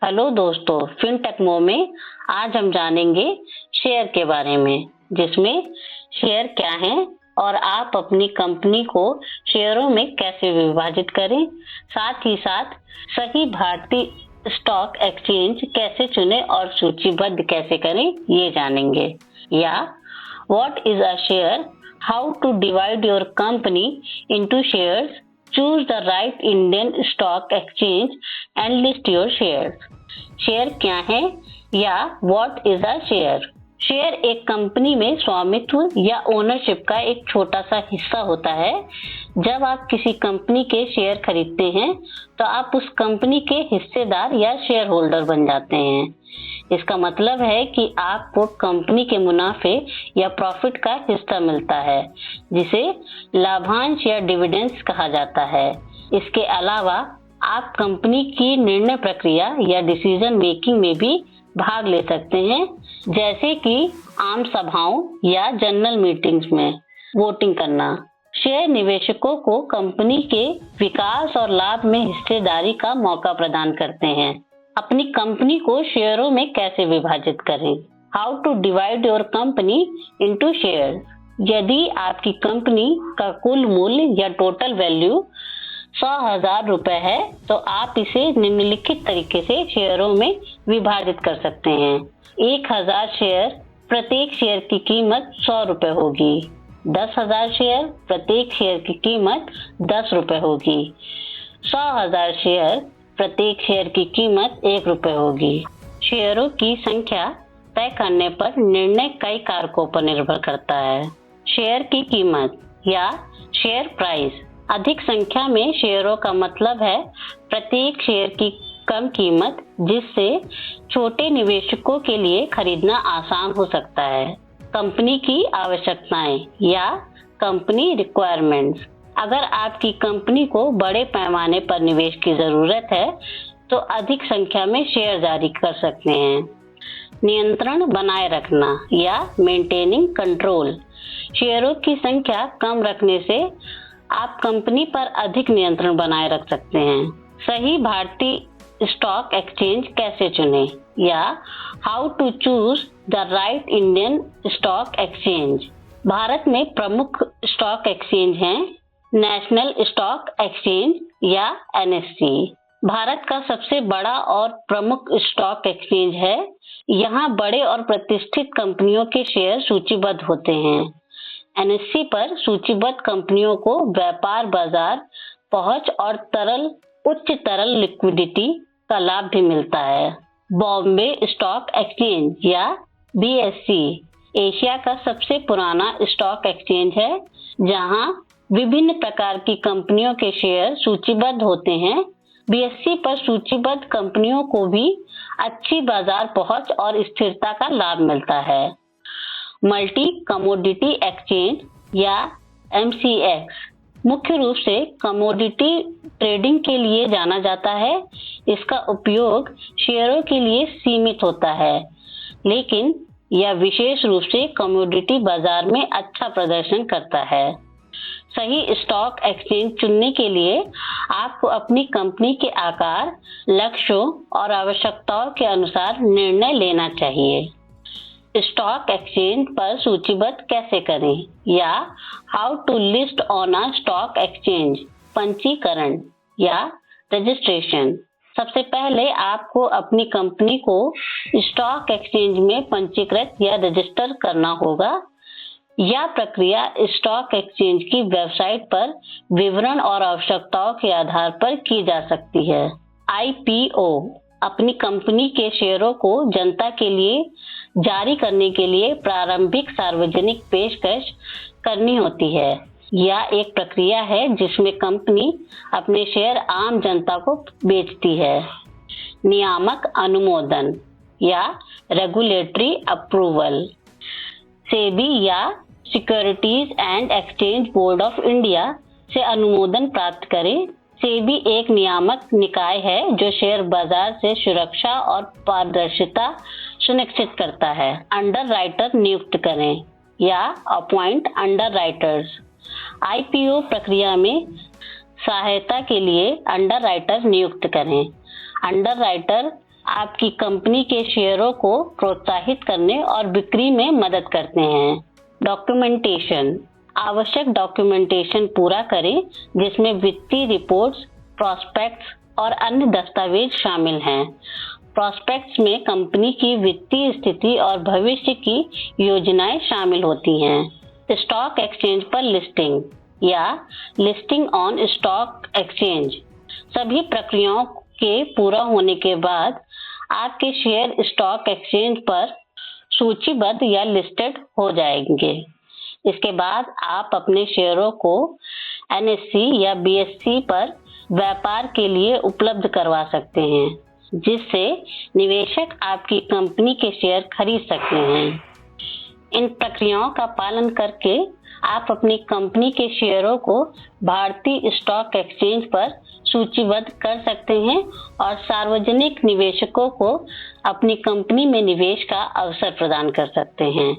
Hello दोस्तों, फिनटेकमो में आज हम जानेंगे शेयर के बारे में, जिसमें शेयर क्या है और आप अपनी कंपनी को शेयरों में कैसे विभाजित करें, साथ ही साथ सही भारतीय स्टॉक एक्सचेंज कैसे चुनें और सूचीबद्ध कैसे करें, ये जानेंगे। या what is a share, how to divide your company into shares, choose the right Indian stock exchange and list your shares। Share क्या है या what is a share. Share एक कंपनी में स्वामित्व या ओनरशिप का एक छोटा सा हिस्सा होता है। जब आप किसी कंपनी के शेयर खरीदते हैं तो आप उस कंपनी के हिस्सेदार या शेयर होल्डर बन जाते हैं। इसका मतलब है कि आपको कंपनी के मुनाफे या प्रॉफिट का हिस्सा मिलता है, जिसे लाभांश या डिविडेंड्स कहा जाता है। इसके अलावा आप कंपनी की निर्णय प्रक्रिया या डिसीजन मेकिंग में भी भाग ले सकते हैं, जैसे कि आम सभाओं या जनरल मीटिंग्स में वोटिंग करना। शेयर निवेशकों को कंपनी के विकास और लाभ में हिस्सेदारी का मौका प्रदान करते हैं। अपनी कंपनी को शेयरों में कैसे विभाजित करें। How to divide your company into shares. यदि आपकी कंपनी का कुल मूल्य या टोटल वैल्यू 100,000 रुपए है तो आप इसे निम्नलिखित तरीके से शेयरों में विभाजित कर सकते हैं। 1,000 शेयर, प्रत्येक शेयर की कीमत 100 रुपए होगी। 10,000 शेयर, प्रत्येक शेयर की कीमत 10 रुपए होगी। 100,000 शेयर, प्रत्येक शेयर की कीमत 1 रुपए होगी। शेयरों की संख्या तय करने पर निर्णय कई कारकों पर निर्भर करता है। शेयर की कीमत या शेयर प्राइस। अधिक संख्या में शेयरों का मतलब है प्रत्येक शेयर की कम कीमत, जिससे छोटे निवेशकों के लिए खरीदना आसान हो सकता है। कंपनी की आवश्यकताएं या कंपनी रिक्वायरमेंट्स। अगर आपकी कंपनी को बड़े पैमाने पर निवेश की जरूरत है तो अधिक संख्या में शेयर जारी कर सकते हैं। नियंत्रण बनाए रखना या मेंटेनिंग कंट्रोल। शेयरों की संख्या कम रखने से आप कंपनी पर अधिक नियंत्रण बनाए रख सकते हैं। सही भारतीय स्टॉक एक्सचेंज कैसे चुनें या how to choose the right Indian stock exchange. Bharat में प्रमुख स्टॉक एक्सचेंज हैं नेशनल स्टॉक एक्सचेंज या NSE। भारत का सबसे बड़ा और प्रमुख स्टॉक एक्सचेंज है। यहाँ बड़े और प्रतिष्ठित कंपनियों के शेयर सूचीबद्ध होते हैं। NSE पर सूचीबद्ध कंपनियों को व्यापार बाजार पहुंच और उच्च तरल लिक्विडिटी का लाभ भी मिलता है। बॉम्बे स्टॉक एक्सचेंज या BSE एशिया का सबसे पुराना स्टॉक एक्सचेंज है, जहां विभिन्न प्रकार की कंपनियों के शेयर सूचीबद्ध होते हैं। BSE पर सूचीबद्ध कंपनियों को भी अच्छी बाजार पहुंच और स्थिरता का लाभ मिलता है। मल्टी कमोडिटी एक्सचेंज या MCX मुख्य रूप से कमोडिटी ट्रेडिंग के लिए जाना जाता है। इसका उपयोग शेयरों के लिए सीमित होता है, लेकिन यह विशेष रूप से कमोडिटी बाजार में अच्छा प्रदर्शन करता है। सही स्टॉक एक्सचेंज चुनने के लिए आपको अपनी कंपनी के आकार, लक्ष्यों और आवश्यकताओं के अनुसार निर्णय लेना चाहिए। स्टॉक एक्सचेंज पर सूचीबद्ध कैसे करें या how to list on a stock exchange. पंजीकरण या रजिस्ट्रेशन। सबसे पहले आपको अपनी कंपनी को स्टॉक एक्सचेंज में पंजीकृत या रजिस्टर करना होगा। यह प्रक्रिया स्टॉक एक्सचेंज की वेबसाइट पर विवरण और आवश्यकताओं के आधार पर की जा सकती है। IPO अपनी कंपनी के शेयरों को जनता के लिए जारी करने के लिए प्रारंभिक सार्वजनिक पेशकश करनी होती है। यह एक प्रक्रिया है जिसमें कंपनी अपने शेयर आम जनता को बेचती है। नियामक अनुमोदन या रेगुलेटरी अप्रूवल। सेबी या securities and exchange board of India से अनुमोदन प्राप्त करें। सेबी एक नियामक निकाय है जो शेयर बाजार से सुरक्षा और पारदर्शिता सुनिश्चित करता है। अंडरराइटर नियुक्त करें या अपॉइंट अंडरराइटर्स। IPO प्रक्रिया में सहायता के लिए अंडरराइटर नियुक्त करें। अंडरराइटर आपकी कंपनी के शेयरों को प्रोत्साहित करने और बिक्री में मदद करते हैं। डॉक्यूमेंटेशन, आवश्यक डॉक्यूमेंटेशन पूरा करें जिसमें वित्तीय रिपोर्ट्स, प्रोस्पेक्ट्स और अन्य दस्तावेज शामिल हैं। प्रोस्पेक्ट्स में कंपनी की वित्तीय स्थिति और भविष्य की योजनाएं शामिल होती हैं। स्टॉक एक्सचेंज पर लिस्टिंग या लिस्टिंग ऑन स्टॉक एक्सचेंज, सभी प्रक्रियाओं के पूरा होने के बाद आपके शेयर स्टॉक एक्सचेंज पर सूचीबद्ध या लिस्टेड हो जाएंगे। इसके बाद आप अपने शेयरों को NSE या BSE पर व्यापार के लिए उपलब्ध करवा सकते हैं, जिससे निवेशक आपकी कंपनी के शेयर खरीद सकते हैं। इन प्रक्रियाओं का पालन करके आप अपनी कंपनी के शेयरों को भारतीय स्टॉक एक्सचेंज पर सूचीबद्ध कर सकते हैं और सार्वजनिक निवेशकों को अपनी कंपनी में निवेश का अवसर प्रदान कर सकते हैं।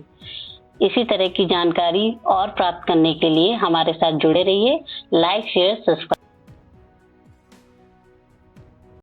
इसी तरह की जानकारी और प्राप्त करने के लिए हमारे साथ जुड़े रहिए। Like, share, subscribe